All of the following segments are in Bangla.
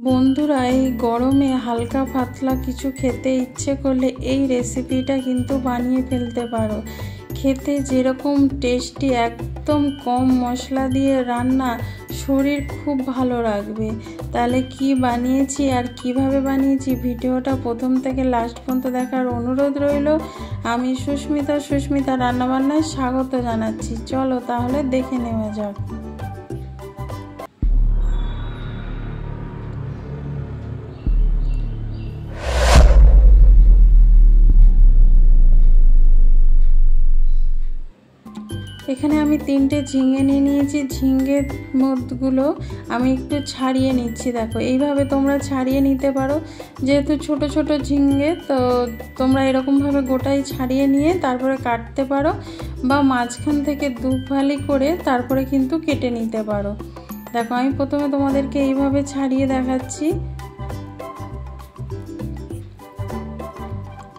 বন্ধুরা, এই গরমে হালকা পাতলা কিছু খেতে ইচ্ছে করলে এই রেসিপিটা কিন্তু বানিয়ে ফেলতে পারো। খেতে যেরকম টেস্টি, একদম কম মশলা দিয়ে রান্না, শরীর খুব ভালো রাখবে। তাহলে কি বানিয়েছি আর কিভাবে বানিয়েছি ভিডিওটা প্রথম থেকে লাস্ট পর্যন্ত দেখার অনুরোধ রইল। আমি সুস্মিতা রান্নাবান্নায় স্বাগত জানাচ্ছি। চলো তাহলে দেখে নেওয়া যাক। এখানে আমি 3টে ঝিঙে নিয়ে নিয়েছি। ঝিঙের মধ্যগুলো আমি একটু ছাড়িয়ে নিচ্ছি। দেখো, এইভাবে তোমরা ছাড়িয়ে নিতে পারো। যেহেতু ছোট ছোট ঝিঙে, তো তোমরা এরকমভাবে গোটাই ছাড়িয়ে নিয়ে তারপরে কাটতে পারো, বা মাঝখান থেকে দুফালি করে তারপরে কিন্তু কেটে নিতে পারো। দেখো, আমি প্রথমে তোমাদেরকে এইভাবে ছাড়িয়ে দেখাচ্ছি।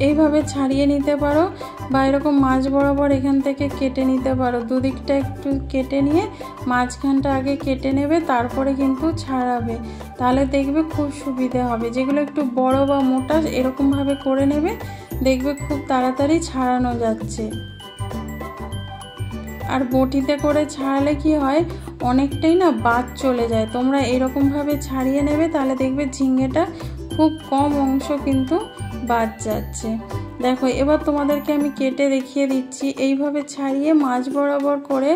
এইভাবে ছাড়িয়ে নিতে পারো, বা এরকম মাছ বরাবর এখান থেকে কেটে নিতে পারো। দুদিকটা একটু কেটে নিয়ে মাঝখানটা আগে কেটে নেবে, তারপরে কিন্তু ছাড়াবে। তাহলে দেখবে খুব সুবিধে হবে। যেগুলো একটু বড় বা মোটা এরকমভাবে করে নেবে, দেখবে খুব তাড়াতাড়ি ছাড়ানো যাচ্ছে। আর বটিতে করে ছাড়ালে কি হয়, অনেকটাই না বাদ চলে যায়। তোমরা এরকমভাবে ছাড়িয়ে নেবে, তাহলে দেখবে ঝিঙেটা খুব কম অংশ কিন্তু বাদ যাচ্ছে। দেখো, এবার তোমাদেরকে আমি কেটে দেখিয়ে দিচ্ছি। এইভাবে ছাড়িয়ে মাছ বরাবর করে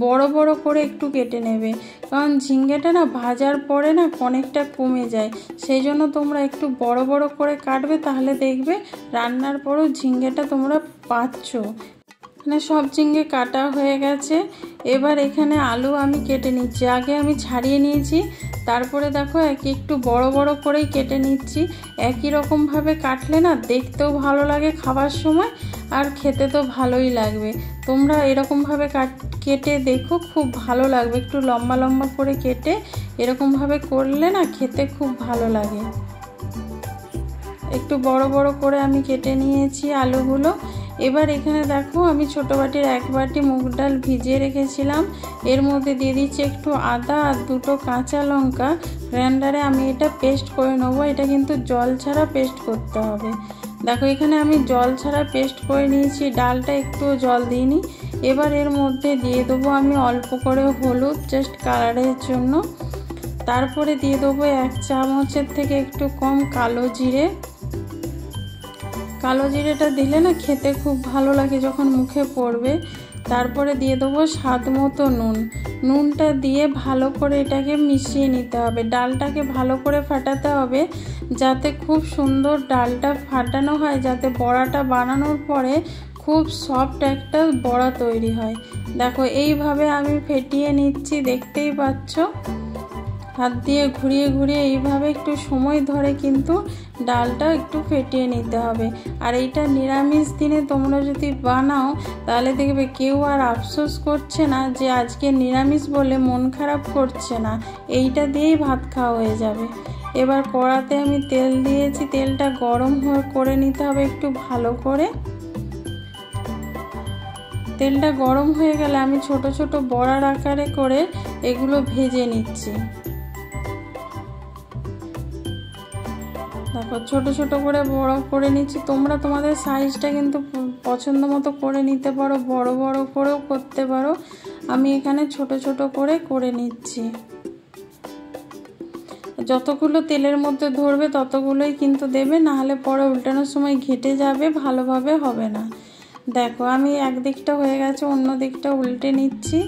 বড় বড় করে একটু কেটে নেবে, কারণ ঝিঙ্গেটা না ভাজার পরে না অনেকটা কমে যায়। সেই জন্য তোমরা একটু বড় বড় করে কাটবে, তাহলে দেখবে রান্নার পরও ঝিঙ্গেটা তোমরা পাচ্ছ। এখানে সব ঝিঙ্গে কাটা হয়ে গেছে। এবার এখানে আলু আমি কেটে নিচ্ছি। আগে আমি ছাড়িয়ে নিয়েছি, তারপরে দেখো একটু বড় বড় করেই কেটে নিচ্ছি। একই রকমভাবে কাটলে না দেখতেও ভালো লাগে খাবার সময়, আর খেতে তো ভালোই লাগবে। তোমরা এরকমভাবে কেটে দেখো, খুব ভালো লাগবে। একটু লম্বা লম্বা করে কেটে এরকমভাবে করলে না খেতে খুব ভালো লাগে। একটু বড় বড় করে আমি কেটে নিয়েছি আলুগুলো। এবার এখানে দেখো, আমি ছোট বাটির 1 বাটি মুগ ডাল ভিজিয়ে রেখেছিলাম। এর মধ্যে দিয়ে দিচ্ছি একটু আদা আর 2টো কাঁচা লঙ্কা। গ্রাইন্ডারে আমি এটা পেস্ট করে নেবো। এটা কিন্তু জল ছাড়া পেস্ট করতে হবে। দেখো, এখানে আমি জল ছাড়া পেস্ট করে নিয়েছি। ডালটা একটু জল দিইনি। এবার এর মধ্যে দিয়ে দেবো আমি অল্প করে হলুদ, জাস্ট কালারের জন্য। তারপরে দিয়ে দেবো 1 চামচের থেকে একটু কম কালো জিরে। কালো জিরেটা দিলে না খেতে খুব ভালো লাগে যখন মুখে পড়বে। তারপরে দিয়ে দেবো স্বাদ মতো নুন। নুনটা দিয়ে ভালো করে এটাকে মিশিয়ে নিতে হবে। ডালটাকে ভালো করে ফাটাতে হবে, যাতে খুব সুন্দর ডালটা ফাটানো হয়, যাতে বড়াটা বানানোর পরে খুব সফট একটা বড়া তৈরি হয়। দেখো, এইভাবে আমি ফেটিয়ে নিচ্ছি, দেখতেই পাচ্ছ। হাত দিয়ে ঘুরিয়ে ঘুরিয়ে এইভাবে একটু সময় ধরে কিন্তু ডালটা একটু ফেটিয়ে নিতে হবে। আর এইটা নিরামিষ দিনে তোমরা যদি বানাও, তাহলে দেখবে কেউ আর আফসোস করছে না যে আজকে নিরামিষ বলে মন খারাপ করছে না। এইটা দিয়েই ভাত খাওয়া হয়ে যাবে। এবার কড়াতে আমি তেল দিয়েছি। তেলটা গরম করে নিতে হবে একটু ভালো করে। তেলটা গরম হয়ে গেলে আমি ছোট ছোট বড়ার আকারে করে এগুলো ভেজে নিচ্ছি। দেখো, ছোট ছোট করে বড় করে নিচ্ছি। তোমরা তোমাদের সাইজটা কিন্তু পছন্দ মতো করে নিতে পারো, বড় বড় করেও করতে পারো। আমি এখানে ছোট ছোট করে নিচ্ছি। যতগুলো তেলের মধ্যে ধরবে ততগুলোই কিন্তু দেবে, নাহলে পরে উল্টানোর সময় ঘেটে যাবে, ভালোভাবে হবে না। দেখো, আমি এক দিকটা হয়ে গেছে, অন্য দিকটা উল্টে নিচ্ছি।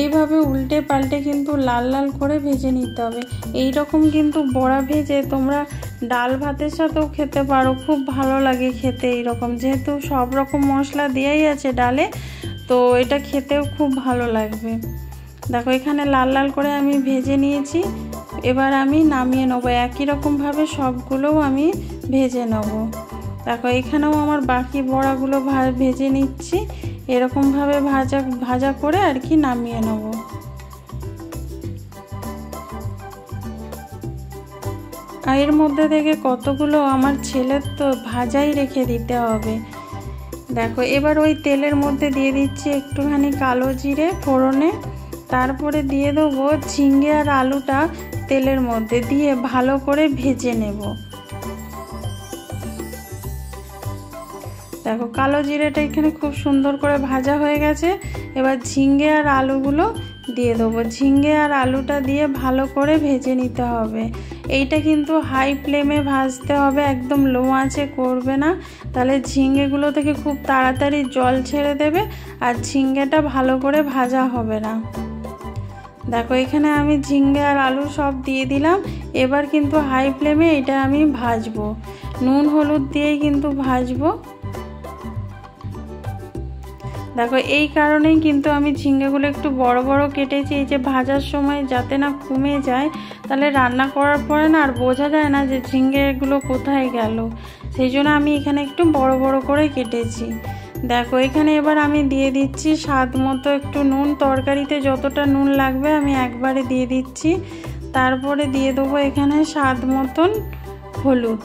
এইভাবে উল্টে পাল্টে কিন্তু লাল লাল করে ভেজে নিতে হবে। এই রকম কিন্তু বড়া ভেজে তোমরা ডাল ভাতের সাথেও খেতে পারো, খুব ভালো লাগে খেতে এইরকম। যেহেতু সব রকম মশলা দেওয়াই আছে ডালে, তো এটা খেতেও খুব ভালো লাগবে। দেখো, এখানে লাল লাল করে আমি ভেজে নিয়েছি। এবার আমি নামিয়ে নেবো। একই রকমভাবে সবগুলোও আমি ভেজে নেব। দেখো, এখানেও আমার বাকি বড়াগুলো ভেজে নিচ্ছি। এরকমভাবে ভাজা করে আর কি নামিয়ে নেব। এর মধ্যে থেকে কতগুলো আমার ছেলের তো ভাজাই রেখে দিতে হবে। দেখো, এবার ওই তেলের মধ্যে দিয়ে দিচ্ছি একটুখানি কালো জিরে ফোড়নে। তারপরে দিয়ে দেবো ঝিঙে আর আলুটা তেলের মধ্যে দিয়ে ভালো করে ভেজে নেব। দেখো কালো জিরেটা এখানে খুব সুন্দর করে ভাজা হয়ে গেছে। এবার ঝিঙ্গে আর আলুগুলো দিয়ে দেবো। ঝিঙ্গে আর আলুটা দিয়ে ভালো করে ভেজে নিতে হবে। এইটা কিন্তু হাই ফ্লেমে ভাজতে হবে, একদম লো আঁচে করবে না, তাহলে ঝিঙ্গেগুলো থেকে খুব তাড়াতাড়ি জল ছেড়ে দেবে আর ঝিঙ্গেটা ভালো করে ভাজা হবে না। দেখো এখানে আমি ঝিঙ্গে আর আলু সব দিয়ে দিলাম। এবার কিন্তু হাই ফ্লেমে এটা আমি ভাজবো, নুন হলুদ দিয়েই কিন্তু ভাজবো। দেখো এই কারণেই কিন্তু আমি ঝিঙ্গেগুলো একটু বড় বড় কেটেছি, এই যে ভাজার সময় যাতে না কমে যায়, তাহলে রান্না করার পরে না আর বোঝা যায় না যে ঝিঙ্গেগুলো কোথায় গেল, সেই জন্য আমি এখানে একটু বড় বড় করে কেটেছি। দেখো এখানে এবার আমি দিয়ে দিচ্ছি স্বাদ মতো একটু নুন। তরকারিতে যতটা নুন লাগবে আমি একবারে দিয়ে দিচ্ছি। তারপরে দিয়ে দেবো এখানে স্বাদ মতন হলুদ,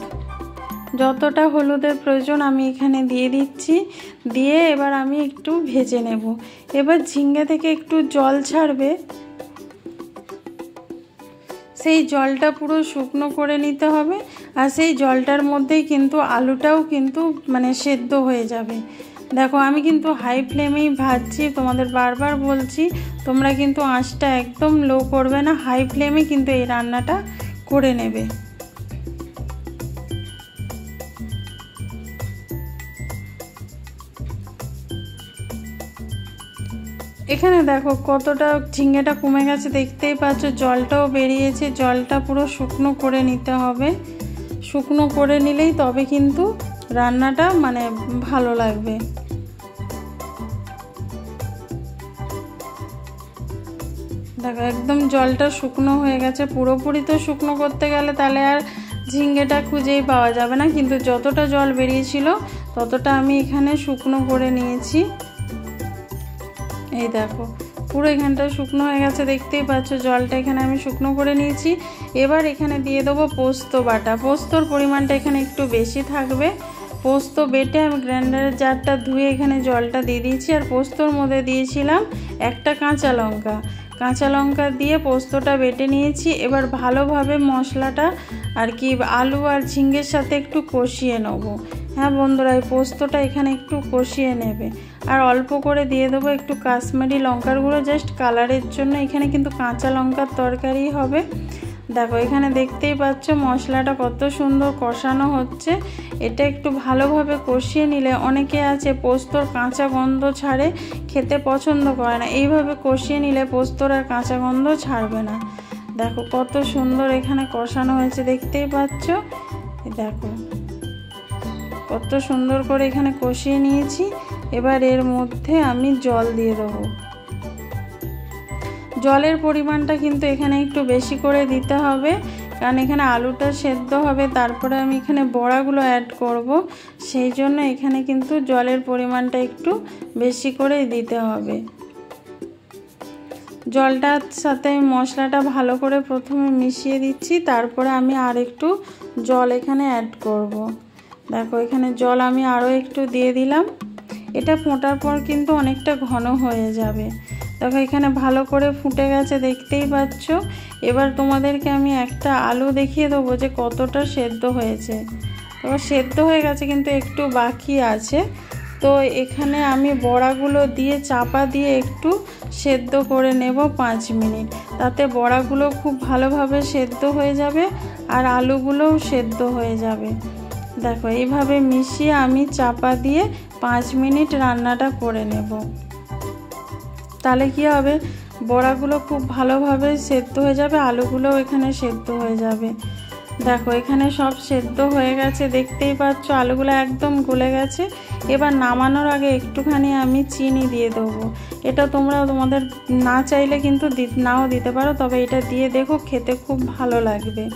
যতটা হলুদের প্রয়োজন আমি এখানে দিয়ে দিচ্ছি। দিয়ে এবার আমি একটু ভেজে নেব। এবার ঝিঙ্গে থেকে একটু জল ছাড়বে, সেই জলটা পুরো শুকনো করে নিতে হবে। আর সেই জলটার মধ্যেই কিন্তু আলুটাও কিন্তু মানে সেদ্ধ হয়ে যাবে। দেখো আমি কিন্তু হাই ফ্লেমেই ভাজছি, তোমাদের বারবার বলছি তোমরা কিন্তু আঁচটা একদম লো করবে না, হাই ফ্লেমে কিন্তু এই রান্নাটা করে নেবে। এখানে দেখো কতটা ঝিঙ্গেটা কমে গেছে, দেখতেই পাচ্ছ, জলটাও বেরিয়েছে। জলটা পুরো শুকনো করে নিতে হবে, শুকনো করে নিলেই তবে কিন্তু রান্নাটা মানে ভালো লাগবে। দেখো একদম জলটা শুকনো হয়ে গেছে। পুরোপুরি তো শুকনো করতে গেলে তাহলে আর ঝিঙ্গেটা খুঁজেই পাওয়া যাবে না, কিন্তু যতটা জল বেরিয়েছিল ততটা আমি এখানে শুকনো করে নিয়েছি। এই দেখো পুরো এখানটা শুকনো হয়ে গেছে, দেখতেই পাচ্ছ জলটা এখানে আমি শুকনো করে নিয়েছি। এবার এখানে দিয়ে দেবো পোস্ত বাটা। পোস্তর পরিমাণটা এখানে একটু বেশি থাকবে। পোস্ত বেটে আমি গ্রাইন্ডারের জারটা ধুয়ে এখানে জলটা দিয়ে দিয়েছি। আর পোস্তর মধ্যে দিয়েছিলাম একটা কাঁচা লঙ্কা। কাঁচা লঙ্কা দিয়ে পোস্তটা বেটে নিয়েছি। এবার ভালোভাবে মশলাটা আর কি আলু আর ঝিঙ্গের সাথে একটু কষিয়ে নেব। হ্যাঁ বন্ধুরা, এই পোস্তটা এখানে একটু কষিয়ে নেবে। আর অল্প করে দিয়ে দেবো একটু কাশ্মীরি লঙ্কার গুঁড়ো, জাস্ট কালারের জন্য। এখানে কিন্তু কাঁচা লঙ্কার তরকারি হবে। দেখো এখানে দেখতেই পাচ্ছ মশলাটা কত সুন্দর কষানো হচ্ছে। এটা একটু ভালোভাবে কষিয়ে নিলে, অনেকে আছে পোস্তর কাঁচা গন্ধ ছাড়ে, খেতে পছন্দ করে না, এইভাবে কষিয়ে নিলে পোস্তর আর কাঁচা গন্ধ ছাড়বে না। দেখো কত সুন্দর এখানে কষানো হয়েছে, দেখতেই পাচ্ছ। দেখো কত সুন্দর করে এখানে কষিয়ে নিয়েছি। এবার এর মধ্যে আমি জল দিয়ে দেবো। জলের পরিমাণটা কিন্তু এখানে একটু বেশি করে দিতে হবে, কারণ এখানে আলুটা সেদ্ধ হবে, তারপরে আমি এখানে বড়াগুলো অ্যাড করব, সেই জন্য এখানে কিন্তু জলের পরিমাণটা একটু বেশি করে দিতে হবে। জলটার সাথে মশলাটা ভালো করে প্রথমে মিশিয়ে দিচ্ছি, তারপরে আমি আর একটু জল এখানে অ্যাড করব। দেখো এখানে জল আমি আরও একটু দিয়ে দিলাম। এটা ফোটার পর কিন্তু অনেকটা ঘন হয়ে যাবে। দেখো এখানে ভালো করে ফুটে গেছে, দেখতেই পাচ্ছ। এবার তোমাদেরকে আমি একটা আলু দেখিয়ে দেবো যে কতটা সেদ্ধ হয়েছে। তো সেদ্ধ হয়ে গেছে কিন্তু একটু বাকি আছে। তো এখানে আমি বড়াগুলো দিয়ে চাপা দিয়ে একটু সেদ্ধ করে নেব 5 মিনিট, তাতে বড়াগুলো খুব ভালোভাবে সেদ্ধ হয়ে যাবে আর আলুগুলোও সেদ্ধ হয়ে যাবে। দেখো এইভাবে মিশিয়ে আমি চাপা দিয়ে 5 মিনিট রান্নাটা করে নেব। তাহলে কি হবে, বড়াগুলো খুব ভালোভাবে সেদ্ধ হয়ে যাবে, আলুগুলোও এখানে সেদ্ধ হয়ে যাবে। দেখো এখানে সব সেদ্ধ হয়ে গেছে, দেখতেই পাচ্ছ আলুগুলো একদম গলে গেছে। এবার নামানোর আগে একটুখানি আমি চিনি দিয়ে দেবো। এটা তোমরা তোমাদের না চাইলে কিন্তু নাও দিতে পারো, তবে এটা দিয়ে দেখো, খেতে খুব ভালো লাগবে।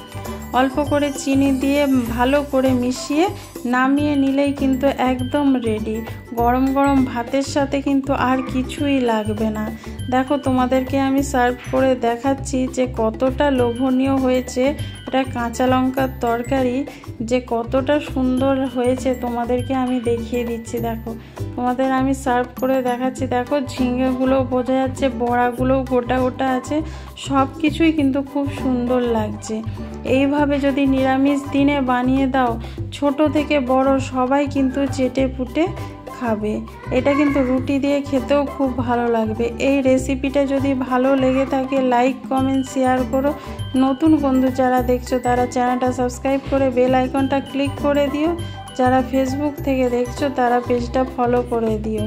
অল্প করে চিনি দিয়ে ভালো করে মিশিয়ে নামিয়ে নিলেই কিন্তু একদম রেডি। গরম গরম ভাতের সাথে কিন্তু আর কিছুই লাগবে না। দেখো তোমাদেরকে আমি সার্ভ করে দেখাচ্ছি যে কতটা লোভনীয় হয়েছে। এটা কাঁচা লঙ্কার তরকারি যে কতটা সুন্দর হয়েছে তোমাদেরকে আমি দেখিয়ে দিচ্ছি। দেখো তোমাদের আমি সার্ভ করে দেখাচ্ছি। দেখো ঝিঙেগুলো বোঝা যাচ্ছে, বড়াগুলোও গোটা গোটা আছে, সব কিছুই কিন্তু খুব সুন্দর লাগছে। এইভাবে যদি নিরামিষ দিনে বানিয়ে দাও, ছোট থেকে বড় সবাই কিন্তু চেটে পুটে খাবে। এটা কিন্তু রুটি দিয়ে খেতেও খুব ভালো লাগবে। এই রেসিপিটা যদি ভালো লেগে থাকে লাইক কমেন্ট শেয়ার করো। নতুন বন্ধু যারা দেখছো তারা চ্যানেলটা সাবস্ক্রাইব করে বেল আইকনটা ক্লিক করে দিও। যারা ফেসবুক থেকে দেখছো তারা পেজটা ফলো করে দিও।